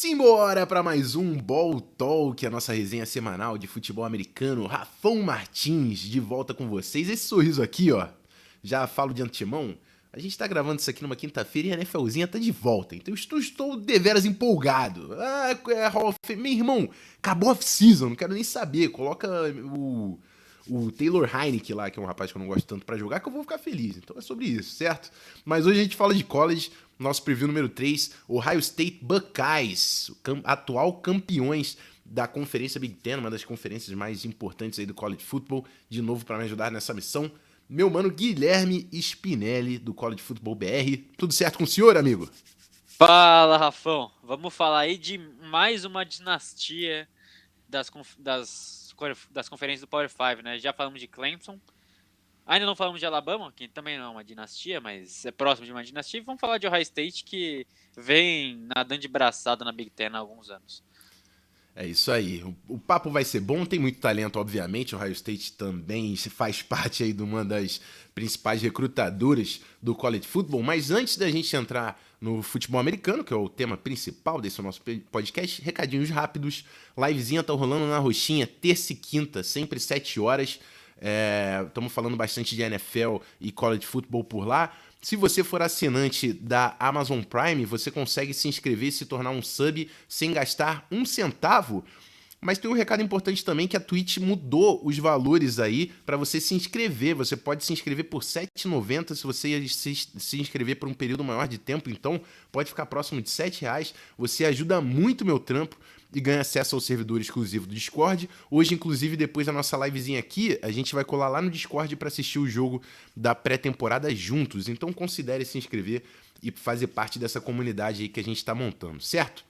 Simbora para mais um Ball Talk, a nossa resenha semanal de futebol americano. Rafão Martins de volta com vocês. Esse sorriso aqui, ó, já falo de antemão. A gente tá gravando isso aqui numa quinta-feira e a NFLzinha tá de volta. Então estou deveras empolgado. Hall of Fame. Meu irmão, acabou a off-season, não quero nem saber. Coloca o Taylor Heinicke lá, que é um rapaz que eu não gosto tanto pra jogar, que eu vou ficar feliz. Então é sobre isso, certo? Mas hoje a gente fala de college. Nosso preview número 3, Ohio State Buckeyes, atual campeões da Conferência Big Ten, uma das conferências mais importantes aí do college football. De novo, para me ajudar nessa missão, meu mano Guilherme Spinelli, do College Football BR. Tudo certo com o senhor, amigo? Fala, Rafão. Vamos falar aí de mais uma dinastia das conferências do Power 5, né? Já falamos de Clemson. Ainda não falamos de Alabama, que também não é uma dinastia, mas é próximo de uma dinastia. E vamos falar de Ohio State, que vem nadando de braçada na Big Ten há alguns anos. É isso aí. O papo vai ser bom, tem muito talento, obviamente. O Ohio State também faz parte aí de uma das principais recrutadoras do college football. Mas antes da gente entrar no futebol americano, que é o tema principal desse nosso podcast, recadinhos rápidos. Livezinha tá rolando na Roxinha, terça e quinta, sempre 7 horas. Estamos falando bastante de NFL e college football por lá. Se você for assinante da Amazon Prime, você consegue se inscrever e se tornar um sub sem gastar um centavo. Mas tem um recado importante também, que a Twitch mudou os valores aí para você se inscrever. Você pode se inscrever por R$ 7,90 se você se inscrever por um período maior de tempo. Então, pode ficar próximo de R$ 7,00. Você ajuda muito o meu trampo e ganha acesso ao servidor exclusivo do Discord. Hoje, inclusive, depois da nossa livezinha aqui, a gente vai colar lá no Discord para assistir o jogo da pré-temporada juntos. Então, considere se inscrever e fazer parte dessa comunidade aí que a gente está montando, certo?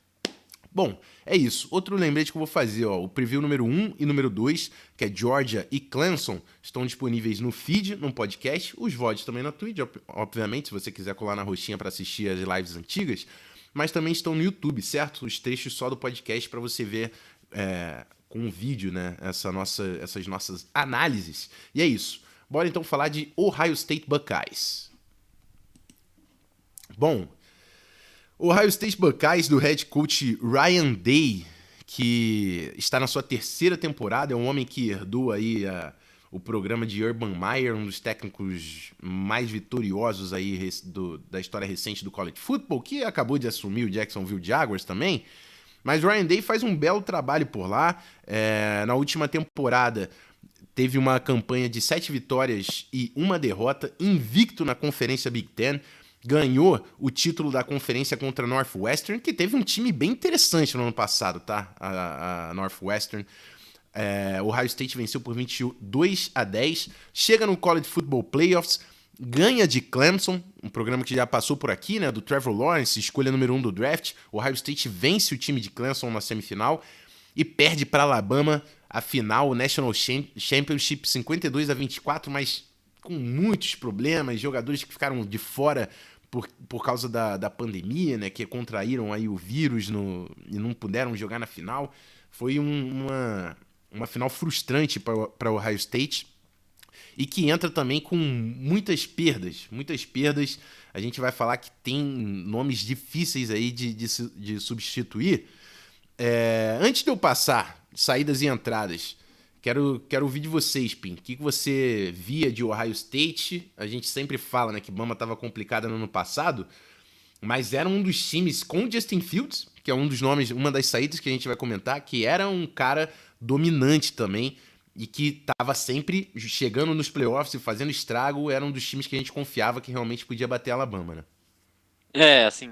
Bom, é isso. Outro lembrete que eu vou fazer, ó, o preview número 1 e número 2, que é Georgia e Clemson, estão disponíveis no feed, no podcast, os VODs também na Twitch, obviamente, se você quiser colar na roxinha para assistir as lives antigas, mas também estão no YouTube, certo? Os trechos só do podcast para você ver com o vídeo, né, essas nossas análises. E é isso. Bora então falar de Ohio State Buckeyes. Bom, Ohio State Buckeyes do head coach Ryan Day, que está na sua terceira temporada, é um homem que herdou aí o programa de Urban Meyer, um dos técnicos mais vitoriosos aí da história recente do college football, que acabou de assumir o Jacksonville Jaguars também. Mas Ryan Day faz um belo trabalho por lá. Na última temporada teve uma campanha de 7 vitórias e 1 derrota, invicto na Conferência Big Ten. Ganhou o título da conferência contra a Northwestern, que teve um time bem interessante no ano passado, tá? A Northwestern. O Ohio State venceu por 22-10. Chega no College Football Playoffs, ganha de Clemson, um programa que já passou por aqui, né? Do Trevor Lawrence, escolha número 1 do draft. O Ohio State vence o time de Clemson na semifinal e perde para Alabama a final, o National Championship 52-24, mas com muitos problemas, jogadores que ficaram de fora por causa da pandemia, né, que contraíram aí o vírus e não puderam jogar na final. Foi uma final frustrante para o Ohio State e que entra também com muitas perdas. A gente vai falar que tem nomes difíceis aí de substituir. Antes de eu passar saídas e entradas, Quero ouvir de vocês, Pim. O que você via de Ohio State? A gente sempre fala, né, que Bama estava complicada no ano passado, mas era um dos times com Justin Fields, que é um dos nomes, uma das saídas que a gente vai comentar, que era um cara dominante também e que estava sempre chegando nos playoffs e fazendo estrago. Era um dos times que a gente confiava que realmente podia bater a Alabama, né? Assim,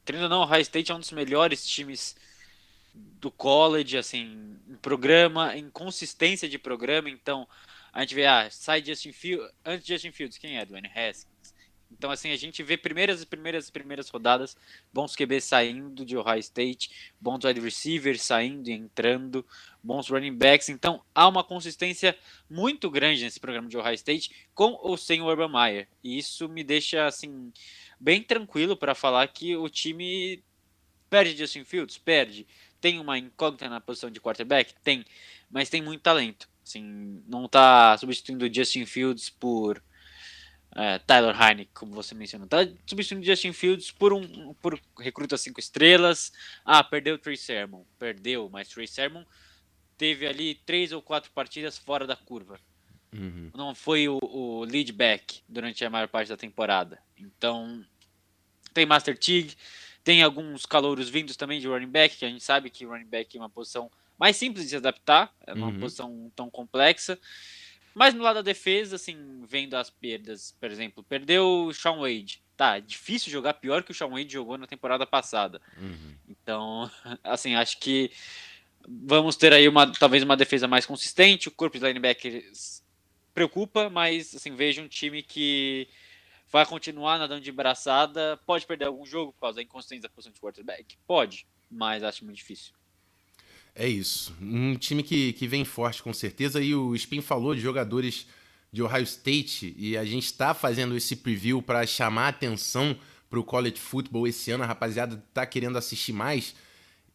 querendo ou não, o Ohio State é um dos melhores times do college, assim, em programa, em consistência de programa. Então, a gente vê, sai Justin Fields, antes de Justin Fields, quem é? Dwayne Haskins. Então, assim, a gente vê primeiras rodadas, bons QB saindo de Ohio State, bons wide receivers saindo e entrando, bons running backs. Então, há uma consistência muito grande nesse programa de Ohio State, com ou sem o Urban Meyer. E isso me deixa, assim, bem tranquilo para falar que o time perde Justin Fields? Perde. Tem uma incógnita na posição de quarterback? Tem. Mas tem muito talento. Assim, não tá substituindo Justin Fields por Tyler Heinicke, como você mencionou. Tá substituindo Justin Fields por recruta 5 estrelas. Perdeu o Trey Sermon. Perdeu, mas Trey Sermon teve ali 3 ou 4 partidas fora da curva. Uhum. Não foi o lead back durante a maior parte da temporada. Então, tem Master Teague, tem alguns calouros vindos também de running back, que a gente sabe que running back é uma posição mais simples de se adaptar, é uma posição tão complexa. Mas no lado da defesa, assim, vendo as perdas, por exemplo, perdeu o Shaun Wade. Tá, difícil jogar pior que o Shaun Wade jogou na temporada passada. Então, assim, acho que vamos ter aí talvez uma defesa mais consistente. O corpo de linebackers preocupa, mas assim, vejo um time que vai continuar nadando de braçada. Pode perder algum jogo por causa da inconsistência da posição de quarterback? Pode, mas acho muito difícil. É isso. Um time que vem forte, com certeza. E o Spin falou de jogadores de Ohio State, e a gente está fazendo esse preview para chamar a atenção para o college football esse ano. A rapaziada tá querendo assistir mais.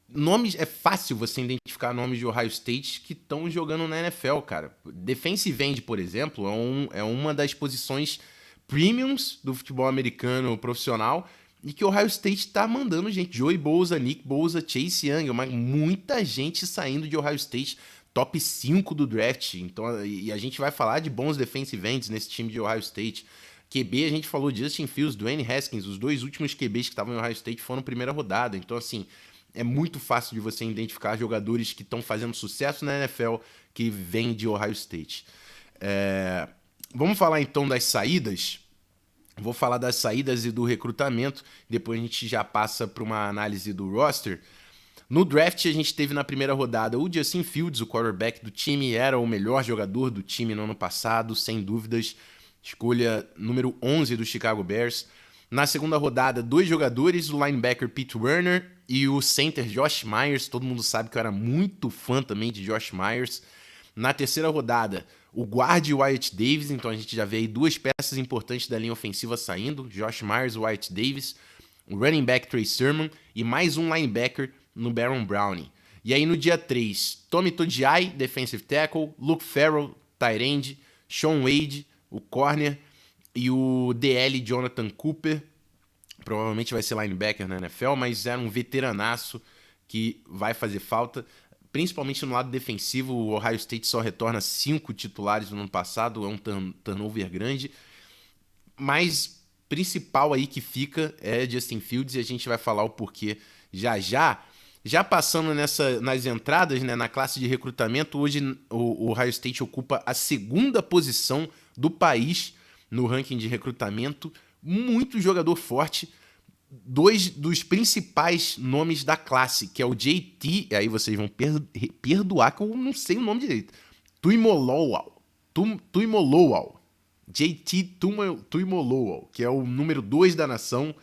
Nomes, é fácil você identificar nomes de Ohio State que estão jogando na NFL, cara. Defensive end, por exemplo, é uma das posições premiums do futebol americano profissional e que o Ohio State tá mandando gente. Joey Bosa, Nick Bosa, Chase Young, muita gente saindo de Ohio State, top 5 do draft. Então, e a gente vai falar de bons defensive ends nesse time de Ohio State. QB, a gente falou de Justin Fields, Dwayne Haskins, os dois últimos QBs que estavam em Ohio State foram primeira rodada. Então, assim, é muito fácil de você identificar jogadores que estão fazendo sucesso na NFL que vêm de Ohio State. Vamos falar então das saídas. Vou falar das saídas e do recrutamento, depois a gente já passa para uma análise do roster. No draft, a gente teve na primeira rodada o Justin Fields, o quarterback do time, era o melhor jogador do time no ano passado, sem dúvidas. Escolha número 11 do Chicago Bears. Na segunda rodada, 2 jogadores, o linebacker Pete Werner e o center Josh Myers. Todo mundo sabe que eu era muito fã também de Josh Myers. Na terceira rodada, o guarde Wyatt Davis. Então a gente já vê aí 2 peças importantes da linha ofensiva saindo. Josh Myers e Wyatt Davis. O running back Trey Sermon e mais um linebacker no Baron Browning. E aí no dia 3, Tommy Togiai, defensive tackle, Luke Farrell, tight end, Shaun Wade, o corner, e o DL Jonathan Cooper, provavelmente vai ser linebacker na NFL, mas era um veteranaço que vai fazer falta, principalmente no lado defensivo. O Ohio State só retorna 5 titulares no ano passado, é um turnover grande, mas principal aí que fica é Justin Fields, e a gente vai falar o porquê já passando nas entradas, né, na classe de recrutamento. Hoje o Ohio State ocupa a 2ª posição do país no ranking de recrutamento. Muito jogador forte. 2 dos principais nomes da classe, que é o JT, aí vocês vão perdoar que eu não sei o nome direito. Tuimoloau. JT Tuimoloau, que é o número 2 da nação,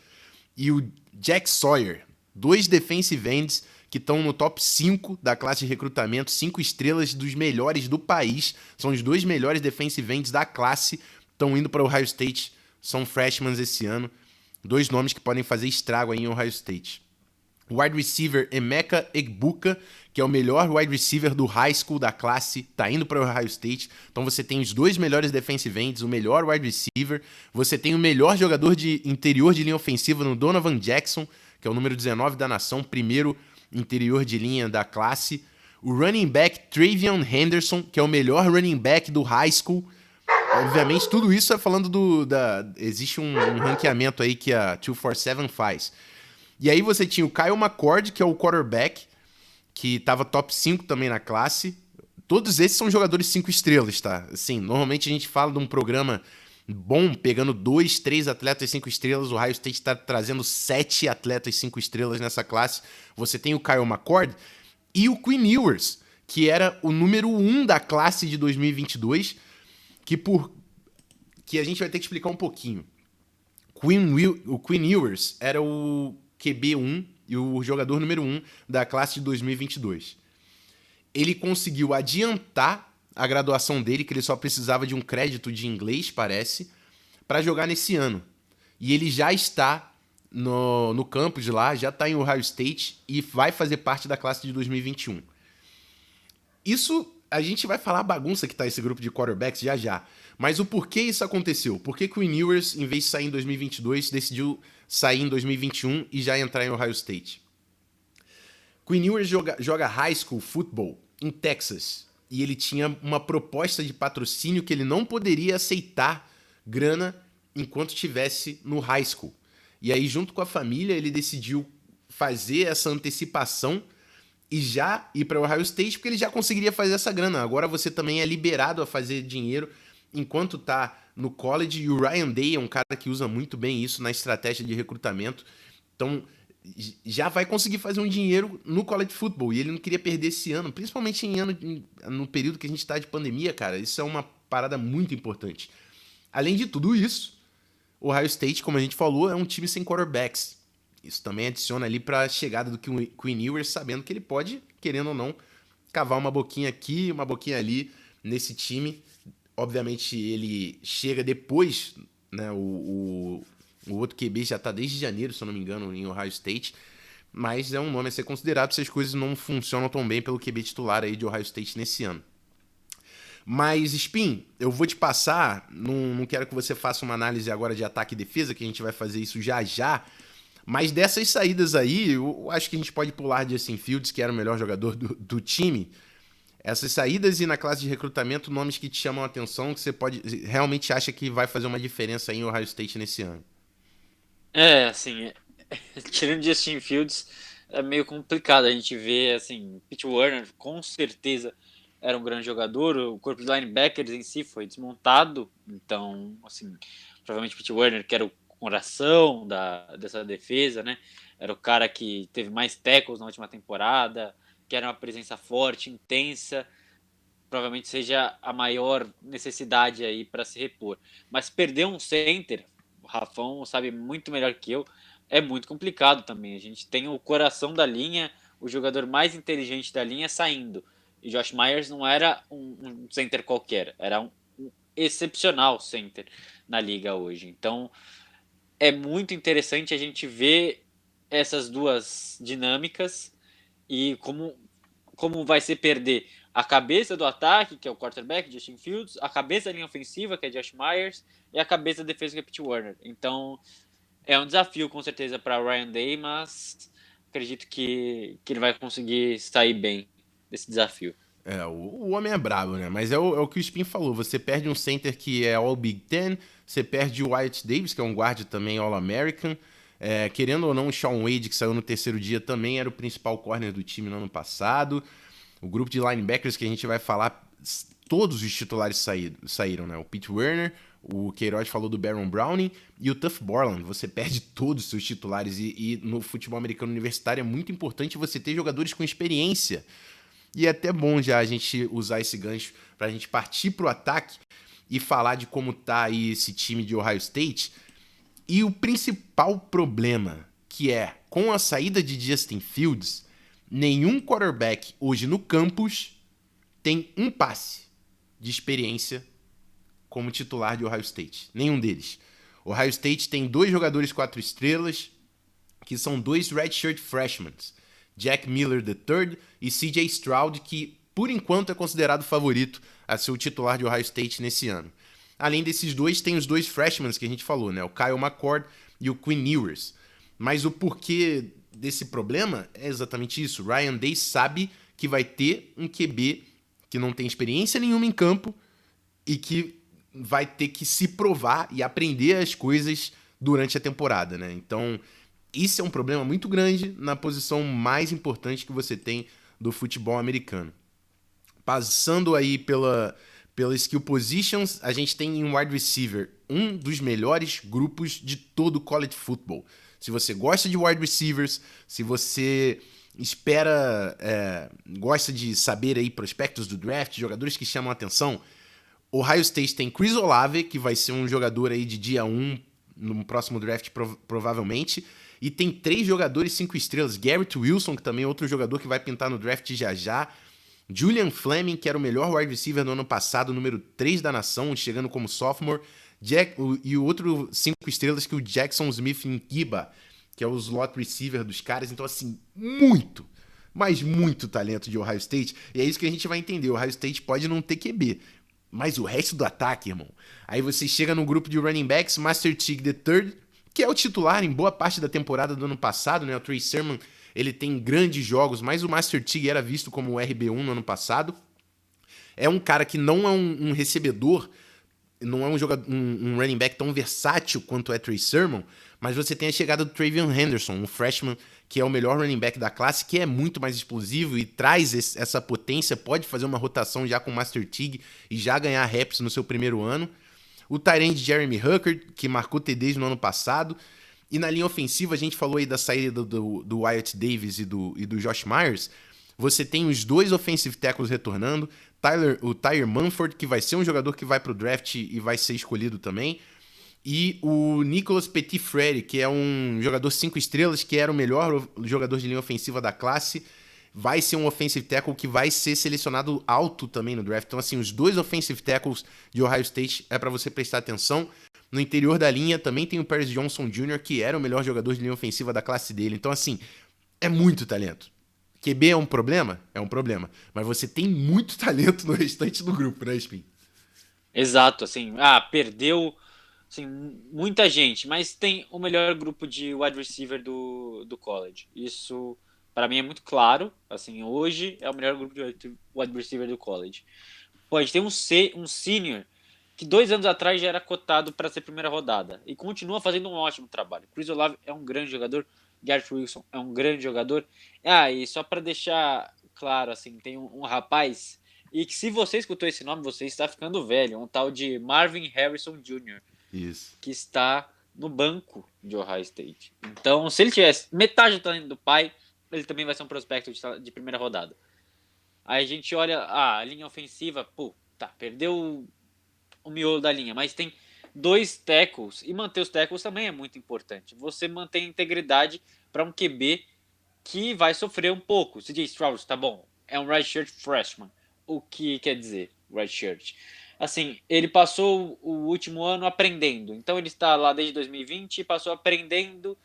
e o Jack Sawyer. 2 defensive ends que estão no top 5 da classe de recrutamento, 5 estrelas dos melhores do país. São os 2 melhores defensive ends da classe, estão indo para o Ohio State, são freshmen esse ano. 2 nomes que podem fazer estrago aí em Ohio State. O wide receiver Emeka Egbuka, que é o melhor wide receiver do high school da classe, está indo para o Ohio State. Então você tem os 2 melhores defensive ends, o melhor wide receiver. Você tem o melhor jogador de interior de linha ofensiva no Donovan Jackson, que é o número 19 da nação, primeiro interior de linha da classe. O running back Travion Henderson, que é o melhor running back do high school. Obviamente, tudo isso é falando existe um ranqueamento aí que a 247 faz. E aí você tinha o Kyle McCord, que é o quarterback, que estava top 5 também na classe. Todos esses são jogadores 5 estrelas, tá? Assim, normalmente a gente fala de um programa bom, pegando 2, 3 atletas 5 estrelas. O Ohio State está trazendo 7 atletas 5 estrelas nessa classe. Você tem o Kyle McCord e o Quinn Ewers, que era o número 1 da classe de 2022, que a gente vai ter que explicar um pouquinho. O Quinn Ewers era o QB1 e o jogador número 1 da classe de 2022. Ele conseguiu adiantar a graduação dele, que ele só precisava de um crédito de inglês, parece, para jogar nesse ano. E ele já está no campus lá, já está em Ohio State e vai fazer parte da classe de 2021. Isso, a gente vai falar a bagunça que tá esse grupo de quarterbacks já já. Mas o porquê isso aconteceu? Por que Quinn Ewers, em vez de sair em 2022, decidiu sair em 2021 e já entrar em Ohio State? Quinn Ewers joga high school football em Texas. E ele tinha uma proposta de patrocínio que ele não poderia aceitar grana enquanto estivesse no high school. E aí, junto com a família, ele decidiu fazer essa antecipação e já ir para o Ohio State, porque ele já conseguiria fazer essa grana. Agora você também é liberado a fazer dinheiro enquanto tá no college. E o Ryan Day é um cara que usa muito bem isso na estratégia de recrutamento. Então, já vai conseguir fazer um dinheiro no college football. E ele não queria perder esse ano, principalmente no período que a gente está de pandemia, cara. Isso é uma parada muito importante. Além de tudo isso, o Ohio State, como a gente falou, é um time sem quarterbacks. Isso também adiciona ali para a chegada do Quinn Ewers, sabendo que ele pode, querendo ou não, cavar uma boquinha aqui, uma boquinha ali nesse time. Obviamente ele chega depois, né? O outro QB já está desde janeiro, se eu não me engano, em Ohio State. Mas é um nome a ser considerado se as coisas não funcionam tão bem pelo QB titular aí de Ohio State nesse ano. Mas, Spin, eu vou te passar, não quero que você faça uma análise agora de ataque e defesa, que a gente vai fazer isso já já, mas dessas saídas aí, eu acho que a gente pode pular Justin Fields, que era o melhor jogador do time. Essas saídas e na classe de recrutamento, nomes que te chamam a atenção, que você realmente acha que vai fazer uma diferença aí em Ohio State nesse ano. Assim, tirando Justin Fields, é meio complicado a gente ver, assim, Pete Werner com certeza era um grande jogador, o corpo de linebackers em si foi desmontado, então, assim, provavelmente Pete Werner, que era o coração dessa defesa, né, era o cara que teve mais tackles na última temporada, que era uma presença forte, intensa, provavelmente seja a maior necessidade aí para se repor. Mas perder um center, o Rafão sabe muito melhor que eu, é muito complicado também. A gente tem o coração da linha, o jogador mais inteligente da linha saindo. E Josh Myers não era um center qualquer, era um excepcional center na liga hoje. Então é muito interessante a gente ver essas duas dinâmicas e como vai ser perder a cabeça do ataque, que é o quarterback, Justin Fields, a cabeça da linha ofensiva, que é Josh Myers, e a cabeça da defesa, que é Pete Werner. Então, é um desafio, com certeza, para Ryan Day, mas acredito que ele vai conseguir sair bem desse desafio. O homem é brabo, né? Mas é o que o Spin falou. Você perde um center que é All Big Ten, você perde o Wyatt Davis, que é um guarda também All-American. Querendo ou não, o Shaun Wade, que saiu no terceiro dia, também era o principal corner do time no ano passado. O grupo de linebackers que a gente vai falar, todos os titulares saíram, né? O Pete Werner, o Queiroz falou do Baron Browning e o Tuf Borland. Você perde todos os seus titulares e no futebol americano universitário é muito importante você ter jogadores com experiência. E é até bom já a gente usar esse gancho para a gente partir para o ataque e falar de como tá aí esse time de Ohio State. E o principal problema, que é com a saída de Justin Fields, nenhum quarterback hoje no campus tem um passe de experiência como titular de Ohio State. Nenhum deles. Ohio State tem 2 jogadores 4 estrelas, que são 2 redshirt freshmen. Jack Miller III e CJ Stroud, que por enquanto é considerado favorito a ser o titular de Ohio State nesse ano. Além desses 2, tem os 2 freshmen que a gente falou, né? O Kyle McCord e o Quinn Ewers. Mas o porquê desse problema é exatamente isso. Ryan Day sabe que vai ter um QB que não tem experiência nenhuma em campo e que vai ter que se provar e aprender as coisas durante a temporada, né? Então, isso é um problema muito grande na posição mais importante que você tem do futebol americano. Passando aí pela skill positions, a gente tem em wide receiver um dos melhores grupos de todo o college football. Se você gosta de wide receivers, se você gosta de saber aí prospectos do draft, jogadores que chamam a atenção, Ohio State tem Chris Olave, que vai ser um jogador aí de dia 1 no próximo draft provavelmente, e tem 3 jogadores 5 estrelas, Garrett Wilson, que também é outro jogador que vai pintar no draft já já, Julian Fleming, que era o melhor wide receiver no ano passado, número 3 da nação, chegando como sophomore, e o outro 5 estrelas que é o Jackson Smith Nkiba, que é o slot receiver dos caras. Então, assim, muito, mas muito talento de Ohio State. E é isso que a gente vai entender. O Ohio State pode não ter QB, mas o resto do ataque, irmão. Aí você chega no grupo de running backs, Master Teague III, que é o titular em boa parte da temporada do ano passado, né? O Trey Sermon, ele tem grandes jogos, mas o Master Teague era visto como o RB1 no ano passado. É um cara que não é um recebedor, não é um running back tão versátil quanto é Trey Sermon, mas você tem a chegada do Travion Henderson, um freshman que é o melhor running back da classe, que é muito mais explosivo e traz essa potência, pode fazer uma rotação já com o Master Teague e já ganhar reps no seu primeiro ano. O tight end Jeremy Huckert, que marcou TDs no ano passado. E na linha ofensiva, a gente falou aí da saída do Wyatt Davis e do Josh Myers. Você tem os dois offensive tackles retornando, o Tyler Manford, que vai ser um jogador que vai pro draft e vai ser escolhido também, e o Nicholas Petit-Frere, que é um jogador 5 estrelas, que era o melhor jogador de linha ofensiva da classe, vai ser um offensive tackle que vai ser selecionado alto também no draft. Então, assim, os dois offensive tackles de Ohio State é para você prestar atenção. No interior da linha também tem o Paris Johnson Jr., que era o melhor jogador de linha ofensiva da classe dele. Então, assim, é muito talento. QB é um problema? É um problema. Mas você tem muito talento no restante do grupo, né, Spin? Exato, assim, perdeu assim, muita gente, mas tem o melhor grupo de wide receiver do college. Isso, para mim, é muito claro. Assim, hoje é o melhor grupo de wide receiver do college. Pode ter um senior que 2 anos atrás já era cotado para ser primeira rodada e continua fazendo um ótimo trabalho. Chris Olave é um grande jogador, Garrett Wilson é um grande jogador. E só para deixar claro, assim, tem um rapaz, e que se você escutou esse nome, você está ficando velho, um tal de Marvin Harrison Jr., Isso. que está no banco de Ohio State. Então, se ele tivesse metade do talento do pai, ele também vai ser um prospecto de primeira rodada. Aí a gente olha a linha ofensiva, perdeu o miolo da linha, mas tem 2 tackles, e manter os tackles também é muito importante. Você mantém integridade para um QB que vai sofrer um pouco. CJ Stroud, tá bom, é um redshirt freshman. O que quer dizer redshirt? Assim, ele passou o último ano aprendendo, então ele está lá desde 2020 e passou aprendendo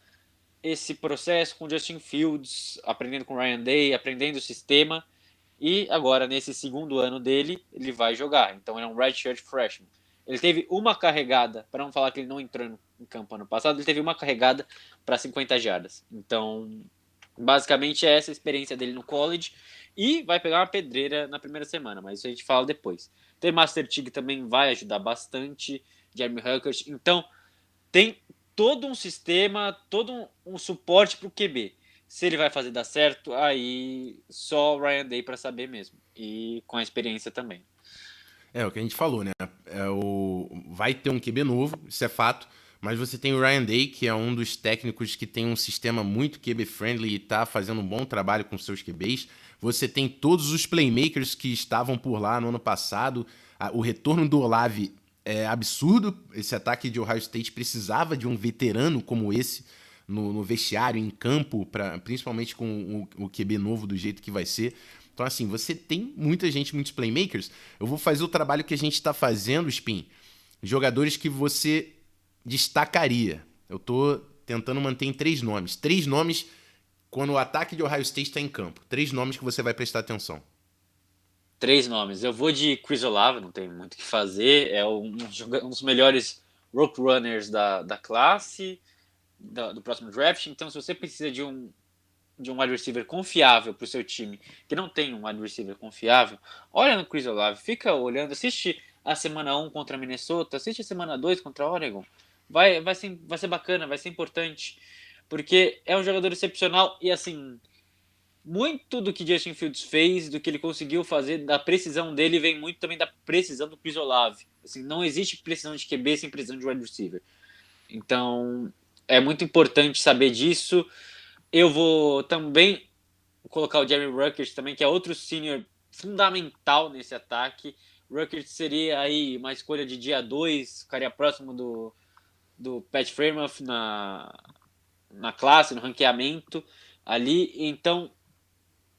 esse processo com Justin Fields, aprendendo com Ryan Day, aprendendo o sistema. E agora, nesse segundo ano dele, ele vai jogar. Então, ele é um redshirt freshman. Ele teve uma carregada, para não falar que ele não entrou em campo ano passado, ele teve uma carregada para 50 jardas. Então, basicamente, é essa a experiência dele no college. E vai pegar uma pedreira na primeira semana, mas isso a gente fala depois. Tem Master Teague também vai ajudar bastante, Jeremy Huckert. Então, tem todo um sistema, todo um suporte para o QB. Se ele vai fazer dar certo, aí só o Ryan Day para saber mesmo. E com a experiência também. É o que a gente falou, né? Vai ter um QB novo, isso é fato. Mas você tem o Ryan Day, que é um dos técnicos que tem um sistema muito QB-friendly e tá fazendo um bom trabalho com seus QBs. Você tem todos os playmakers que estavam por lá no ano passado. O retorno do Olave é absurdo. Esse ataque de Ohio State precisava de um veterano como esse no vestiário, em campo, principalmente com o QB novo do jeito que vai ser. Então, assim, você tem muita gente, muitos playmakers. Eu vou fazer o trabalho que a gente está fazendo, Spin. Jogadores que você destacaria. Eu tô tentando manter em 3 nomes. 3 nomes quando o ataque de Ohio State está em campo. 3 nomes que você vai prestar atenção. 3 nomes. Eu vou de Chris Olave, não tem muito o que fazer. É um dos melhores route runners da classe, do próximo draft. Então, se você precisa de um wide receiver confiável para o seu time, que não tem um wide receiver confiável, olha no Chris Olave, fica olhando, assiste a semana 1 contra a Minnesota, assiste a semana 2 contra a Oregon. Vai ser bacana, vai ser importante, porque é um jogador excepcional e, assim, muito do que Justin Fields fez, do que ele conseguiu fazer, da precisão dele, vem muito também da precisão do Chris Olave. Assim, não existe precisão de QB sem precisão de wide receiver. Então, é muito importante saber disso. Eu vou também colocar o Jeremy Ruckert também, que é outro senior fundamental nesse ataque. Ruckert seria aí uma escolha de dia 2, ficaria próximo do Pat Freiermuth na classe, no ranqueamento ali. Então,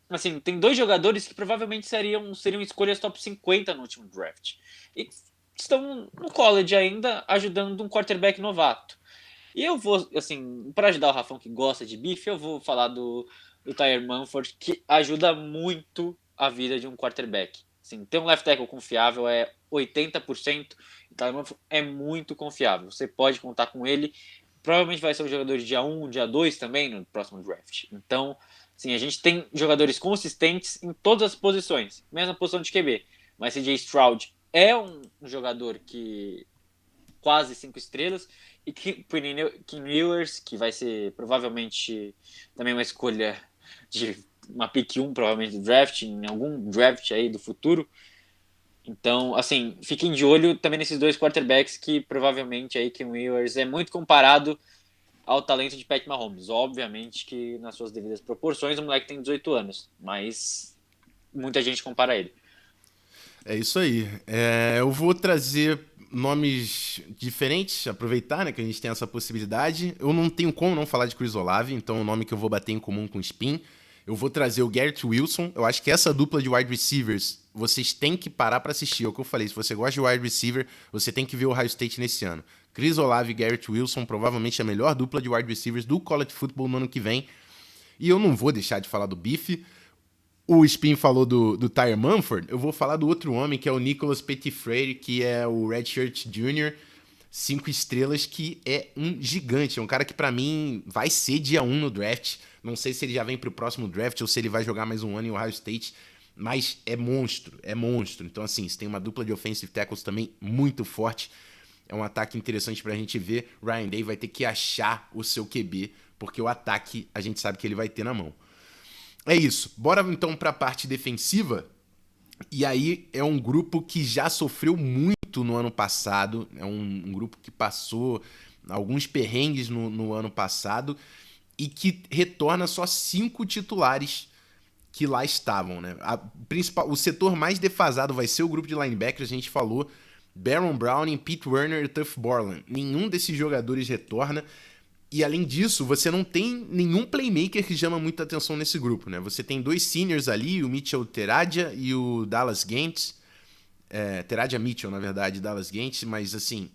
assim, tem 2 jogadores que provavelmente seriam escolhas top 50 no último draft. E estão no college ainda, ajudando um quarterback novato. E eu vou, assim, para ajudar o Rafão que gosta de bife, eu vou falar do do Tyler Manford, que ajuda muito a vida de um quarterback. Assim, ter um left tackle confiável é 80%, e o Tyler Manford é muito confiável. Você pode contar com ele. Provavelmente vai ser um jogador de dia 1, dia 2 também no próximo draft. Então, sim, a gente tem jogadores consistentes em todas as posições, mesma posição de QB. Mas CJ Stroud é um jogador que quase 5 estrelas, e Kim Ewers, que vai ser provavelmente também uma escolha de uma pick 1, provavelmente do draft, em algum draft aí do futuro. Então, assim, fiquem de olho também nesses dois quarterbacks que provavelmente aí Kim Ewers é muito comparado ao talento de Pat Mahomes. Obviamente que nas suas devidas proporções o moleque tem 18 anos, mas muita gente compara ele. É isso aí. Eu vou trazer nomes diferentes, aproveitar, né, que a gente tem essa possibilidade. Eu não tenho como não falar de Chris Olave, então o nome que eu vou bater em comum com o Spin. Eu vou trazer o Garrett Wilson. Eu acho que essa dupla de wide receivers, vocês têm que parar para assistir. É o que eu falei, se você gosta de wide receiver, você tem que ver o Ohio State nesse ano. Chris Olave e Garrett Wilson, provavelmente a melhor dupla de wide receivers do college football no ano que vem. E eu não vou deixar de falar do Biff. O Spin falou do Tyler Manford, eu vou falar do outro homem, que é o Nicholas Petitfrere, que é o Redshirt Jr., 5 estrelas, que é um gigante. É um cara que, pra mim, vai ser dia 1 no draft. Não sei se ele já vem pro próximo draft ou se ele vai jogar mais um ano em Ohio State, mas é monstro, é monstro. Então, assim, você tem uma dupla de offensive tackles também muito forte. É um ataque interessante pra gente ver. Ryan Day vai ter que achar o seu QB, porque o ataque a gente sabe que ele vai ter na mão. É isso. Bora então para a parte defensiva. E aí é um grupo que já sofreu muito no ano passado. É um grupo que passou alguns perrengues no ano passado e que retorna só 5 titulares que lá estavam, né? O setor mais defasado vai ser o grupo de linebackers, a gente falou. Baron Browning, Pete Werner e Tuff Borland. Nenhum desses jogadores retorna. E além disso, você não tem nenhum playmaker que chama muita atenção nesse grupo, né? Você tem 2 seniors ali, o Mitchell Teradia e o Dallas Gantz. Teradia Mitchell, na verdade, Dallas Gantz, mas assim,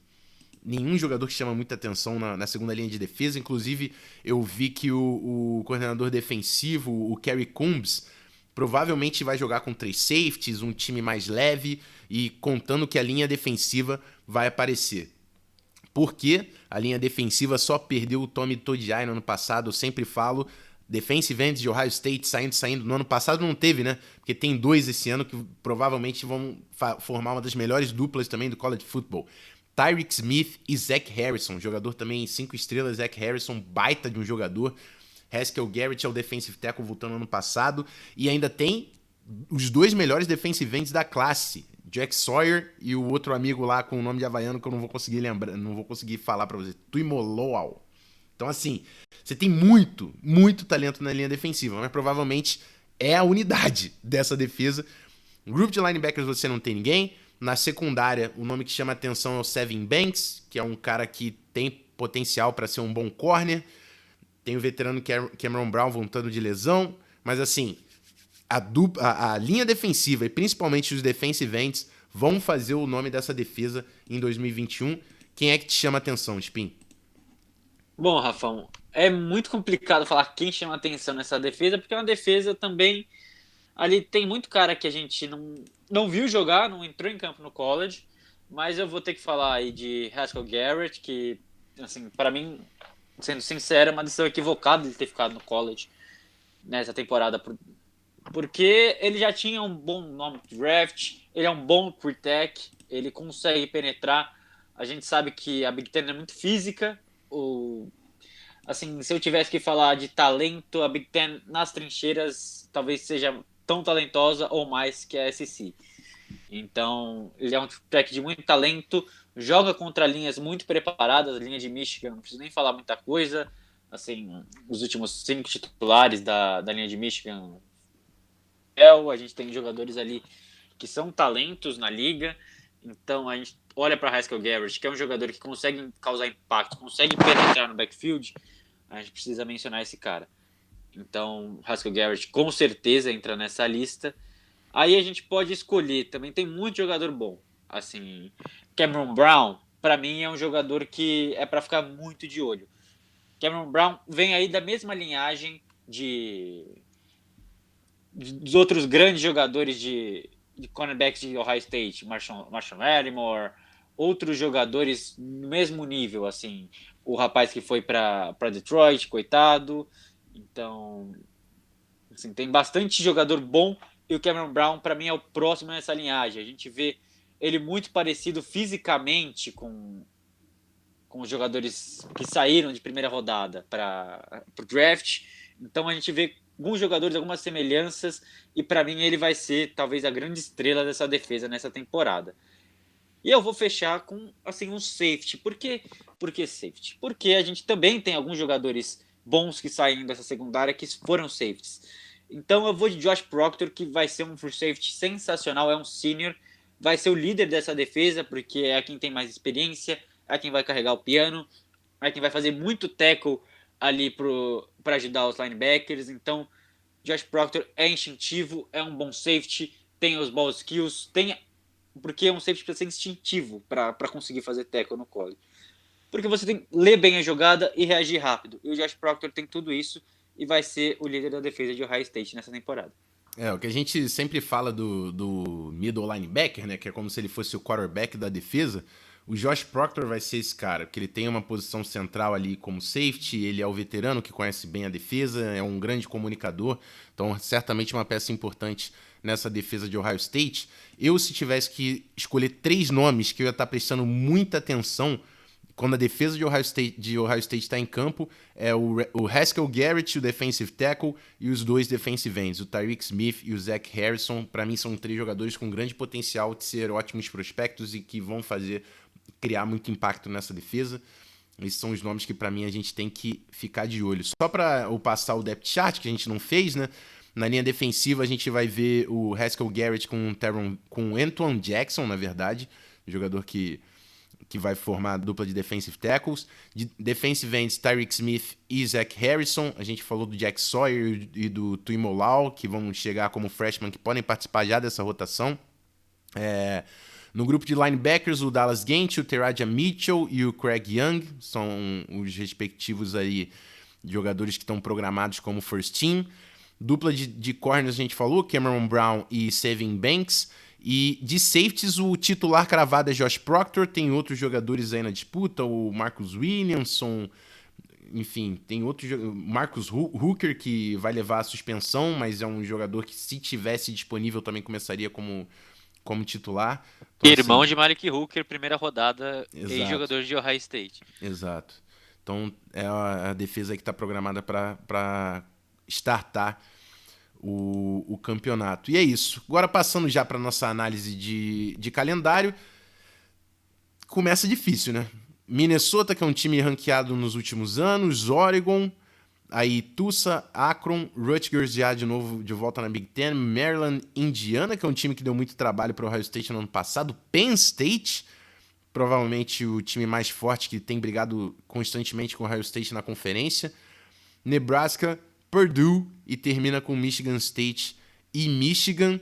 nenhum jogador que chama muita atenção na segunda linha de defesa. Inclusive, eu vi que o coordenador defensivo, o Kerry Coombs, provavelmente vai jogar com 3 safeties, um time mais leve e contando que a linha defensiva vai aparecer. Porque a linha defensiva só perdeu o Tommy Togiai no ano passado, eu sempre falo. Defensive ends de Ohio State saindo. No ano passado não teve, né? Porque tem 2 esse ano que provavelmente vão formar uma das melhores duplas também do college football. Tyreek Smith e Zach Harrison, jogador também 5 estrelas. Zach Harrison, baita de um jogador. Haskell Garrett é o defensive tackle voltando no ano passado. E ainda tem os 2 melhores defensive ends da classe. Jack Sawyer e o outro amigo lá com o nome de havaiano que eu não vou conseguir lembrar, não vou conseguir falar pra você. Tuimoloau. Então, assim, você tem muito, muito talento na linha defensiva, mas provavelmente é a unidade dessa defesa. No grupo de linebackers você não tem ninguém. Na secundária, o nome que chama atenção é o Sevyn Banks, que é um cara que tem potencial para ser um bom corner. Tem o veterano Cameron Brown voltando de lesão. Mas, assim, a linha defensiva e principalmente os defensive ends vão fazer o nome dessa defesa em 2021. Quem é que te chama atenção, Spin? Bom, Rafão, é muito complicado falar quem chama atenção nessa defesa, porque é uma defesa também. Ali tem muito cara que a gente não viu jogar, não entrou em campo no college, mas eu vou ter que falar aí de Haskell Garrett, que, assim, para mim, sendo sincero, é uma decisão equivocada de ter ficado no college nessa temporada, porque ele já tinha um bom nome de draft, ele é um bom pre-tech, ele consegue penetrar. A gente sabe que a Big Ten é muito física. Assim, se eu tivesse que falar de talento, a Big Ten nas trincheiras talvez seja tão talentosa ou mais que a SEC. Então, ele é um track de muito talento, joga contra linhas muito preparadas, a linha de Michigan, não preciso nem falar muita coisa. Assim, os últimos 5 titulares da linha de Michigan, a gente tem jogadores ali que são talentos na liga. Então, a gente olha para Haskell Garrett, que é um jogador que consegue causar impacto, consegue penetrar no backfield, a gente precisa mencionar esse cara. Então, Haskell Garrett com certeza entra nessa lista. Aí a gente pode escolher, também tem muito jogador bom. Assim, Cameron Brown, para mim é um jogador que é para ficar muito de olho. Cameron Brown vem aí da mesma linhagem de dos outros grandes jogadores de cornerbacks de Ohio State, Marshall Lattimore, outros jogadores no mesmo nível, assim, o rapaz que foi para Detroit, coitado. Então, assim, tem bastante jogador bom e o Cameron Brown, para mim, é o próximo nessa linhagem. A gente vê ele muito parecido fisicamente com os jogadores que saíram de primeira rodada para o draft. Então a gente vê alguns jogadores, algumas semelhanças, e para mim ele vai ser talvez a grande estrela dessa defesa nessa temporada. E eu vou fechar com assim um safety. Por que safety? Porque a gente também tem alguns jogadores bons que saem dessa secundária que foram safeties. Então eu vou de Josh Proctor, que vai ser um free safety sensacional, é um senior, vai ser o líder dessa defesa, porque é quem tem mais experiência, é quem vai carregar o piano, é quem vai fazer muito tackle ali para ajudar os linebackers. Então, Josh Proctor é instintivo, é um bom safety, tem os ball skills, tem porque um safety precisa ser instintivo para conseguir fazer tackle no college. Porque você tem que ler bem a jogada e reagir rápido. E o Josh Proctor tem tudo isso e vai ser o líder da defesa de Ohio State nessa temporada. O que a gente sempre fala do middle linebacker, né? Que é como se ele fosse o quarterback da defesa. O Josh Proctor vai ser esse cara, porque ele tem uma posição central ali como safety, ele é o veterano que conhece bem a defesa, é um grande comunicador, então certamente uma peça importante nessa defesa de Ohio State. Eu, se tivesse que escolher 3 nomes que eu ia estar prestando muita atenção quando a defesa de Ohio State está em campo, é o Haskell Garrett, o defensive tackle, e os 2 defensive ends, o Tyreek Smith e o Zach Harrison. Para mim, são 3 jogadores com grande potencial de ser ótimos prospectos e que vão criar muito impacto nessa defesa. Esses são os nomes que, para mim, a gente tem que ficar de olho. Só para eu passar o depth chart, que a gente não fez, né? Na linha defensiva, a gente vai ver o Haskell Garrett com Antoine Jackson, na verdade, jogador que vai formar a dupla de defensive tackles. De defensive ends, Tyreek Smith e Zach Harrison. A gente falou do Jack Sawyer e do Tuimo Lau, que vão chegar como freshman, que podem participar já dessa rotação. No grupo de linebackers, o Dallas Gant, o Teraja Mitchell e o Craig Young são os respectivos aí jogadores que estão programados como first team. Dupla de corners a gente falou, Cameron Brown e Sevin Banks. E de safeties, o titular cravado é Josh Proctor, tem outros jogadores aí na disputa, o Marcus Williamson, enfim, tem outro Marcus Hooker, que vai levar a suspensão, mas é um jogador que, se tivesse disponível, também começaria como titular. Então, irmão assim, de Malik Hooker, primeira rodada, ex-jogador de Ohio State. Exato. Então é a defesa que está programada para startar o campeonato. E é isso. Agora, passando já para nossa análise de calendário, começa difícil, né? Minnesota, que é um time ranqueado nos últimos anos, Oregon, aí Tulsa, Akron, Rutgers já de novo de volta na Big Ten, Maryland, Indiana, que é um time que deu muito trabalho para o Ohio State no ano passado, Penn State, provavelmente o time mais forte que tem brigado constantemente com o Ohio State na conferência, Nebraska, Purdue e termina com Michigan State e Michigan.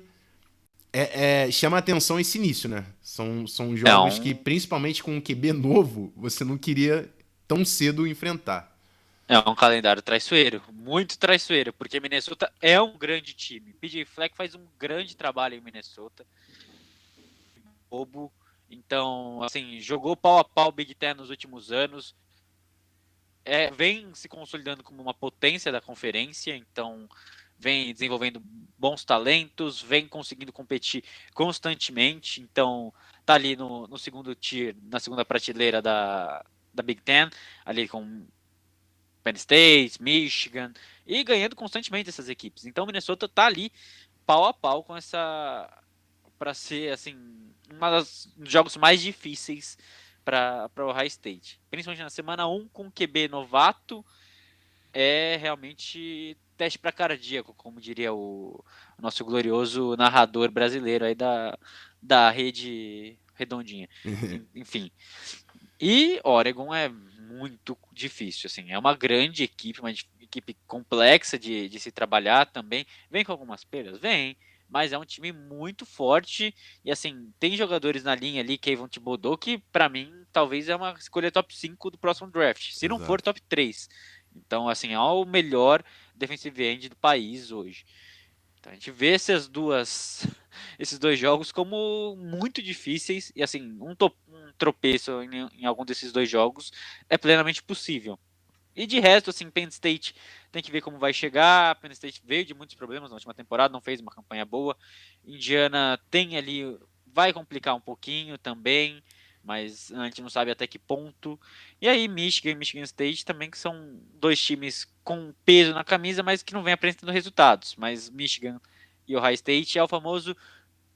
Chama a atenção esse início, né? São jogos que, principalmente com um QB novo, você não queria tão cedo enfrentar. É um calendário traiçoeiro, muito traiçoeiro, porque Minnesota é um grande time. PJ Fleck faz um grande trabalho em Minnesota. Bobo. Então, assim, jogou pau a pau Big Ten nos últimos anos. Vem se consolidando como uma potência da conferência, então vem desenvolvendo bons talentos, vem conseguindo competir constantemente, então tá ali no segundo tier, na segunda prateleira da Big Ten, ali com Penn State, Michigan, e ganhando constantemente essas equipes. Então Minnesota tá ali pau a pau com para ser assim um dos jogos mais difíceis para o Ohio State. Principalmente na semana 1 com QB novato, é realmente teste para cardíaco, como diria o nosso glorioso narrador brasileiro aí da rede redondinha. Enfim. E Oregon é muito difícil, assim, é uma grande equipe, uma equipe complexa de se trabalhar também. Vem com algumas perdas? Vem. Mas é um time muito forte e, assim, tem jogadores na linha ali, Kayvon Thibodeau, que pra mim talvez é uma escolha top 5 do próximo draft, se não for top 3. Então, assim, é o melhor defensive end do país hoje. Então a gente vê esses dois jogos como muito difíceis e assim, um tropeço em algum desses dois jogos é plenamente possível. E de resto, assim, Penn State tem que ver como vai chegar. Penn State veio de muitos problemas na última temporada, não fez uma campanha boa. Indiana tem ali, vai complicar um pouquinho também, mas a gente não sabe até que ponto. E aí Michigan e Michigan State também, que são dois times com peso na camisa, mas que não vem apresentando resultados. Mas Michigan e Ohio State é o famoso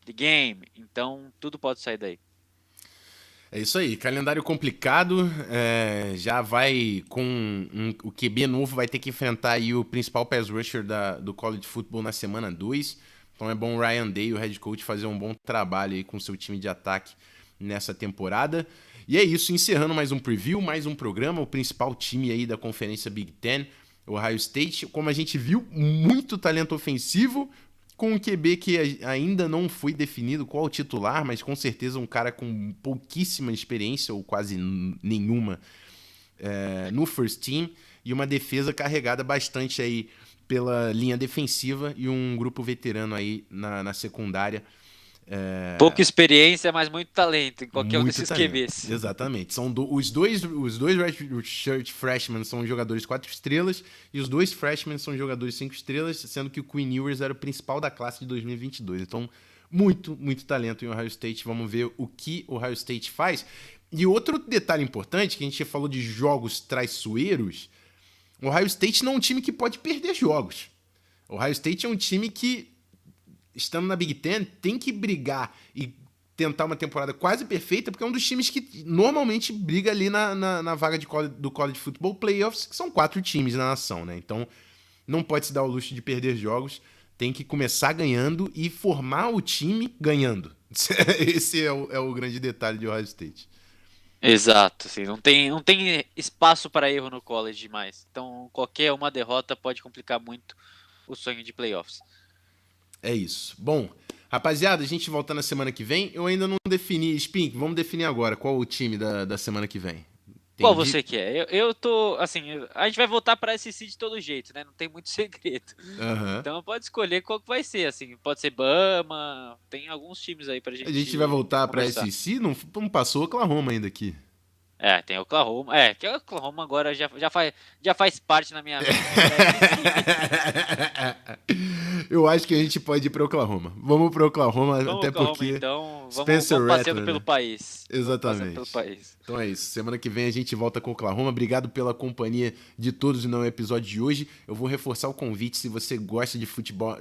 The Game, então tudo pode sair daí. É isso aí, calendário complicado, já vai com o QB novo, vai ter que enfrentar aí o principal pass rusher do college football na semana 2, então é bom o Ryan Day, o head coach, fazer um bom trabalho aí com o seu time de ataque nessa temporada. E é isso, encerrando mais um preview, mais um programa, o principal time aí da conferência Big Ten, o Ohio State, como a gente viu, muito talento ofensivo, com um QB que ainda não foi definido qual o titular, mas com certeza um cara com pouquíssima experiência, ou quase nenhuma, no first team, e uma defesa carregada bastante aí pela linha defensiva e um grupo veterano aí na secundária. Pouca experiência, mas muito talento em qualquer um Muito desses talento. QBs. Exatamente. São os dois redshirt freshmen são jogadores 4 estrelas e os dois freshmen são jogadores 5 estrelas, sendo que o Quinn Ewers era o principal da classe de 2022. Então, muito talento em Ohio State. Vamos ver o que o Ohio State faz. E outro detalhe importante, que a gente falou de jogos traiçoeiros, o Ohio State não é um time que pode perder jogos. O Ohio State é um time que, estando na Big Ten, tem que brigar e tentar uma temporada quase perfeita, porque é um dos times que normalmente briga ali na vaga do College Football Playoffs, que são 4 times na nação, né? Então, não pode se dar o luxo de perder jogos, tem que começar ganhando e formar o time ganhando. Esse é o grande detalhe de Ohio State. Exato, assim, não tem espaço para erro no college mais. Então, qualquer uma derrota pode complicar muito o sonho de playoffs. É isso. Bom, rapaziada, a gente volta na semana que vem. Eu ainda não defini, Spink, vamos definir agora qual o time da semana que vem. Qual você quer? Eu tô, assim, a gente vai voltar para SEC de todo jeito, né? Não tem muito segredo. Uhum. Então pode escolher qual que vai ser, assim, pode ser Bama, tem alguns times aí pra gente A gente vai voltar pra conversar. SEC? Não passou Oklahoma ainda aqui. Tem Oklahoma. Que o Oklahoma agora já faz parte na minha mente. Eu acho que a gente pode ir para Oklahoma. Vamos para Oklahoma, Vamos até Oklahoma, porque então. Spencer Vamos passeando Rattler, pelo né? país. Exatamente. Pelo país. Então é isso. Semana que vem a gente volta com Oklahoma. Obrigado pela companhia de todos no episódio de hoje. Eu vou reforçar o convite. Se você gosta de futebol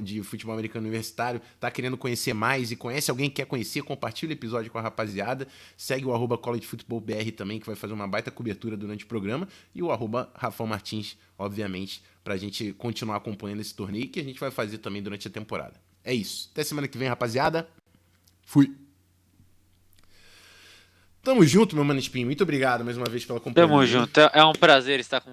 americano universitário, tá querendo conhecer mais e conhece alguém que quer conhecer, compartilha o episódio com a rapaziada. Segue o @collegefootballbr também, que vai fazer uma baita cobertura durante o programa. E o @Rafão Martins, obviamente, pra gente continuar acompanhando esse torneio, que a gente vai fazer também durante a temporada. É isso. Até semana que vem, rapaziada. Fui. Tamo junto, meu mano Espinho. Muito obrigado mais uma vez pela companhia. Tamo junto. É um prazer estar com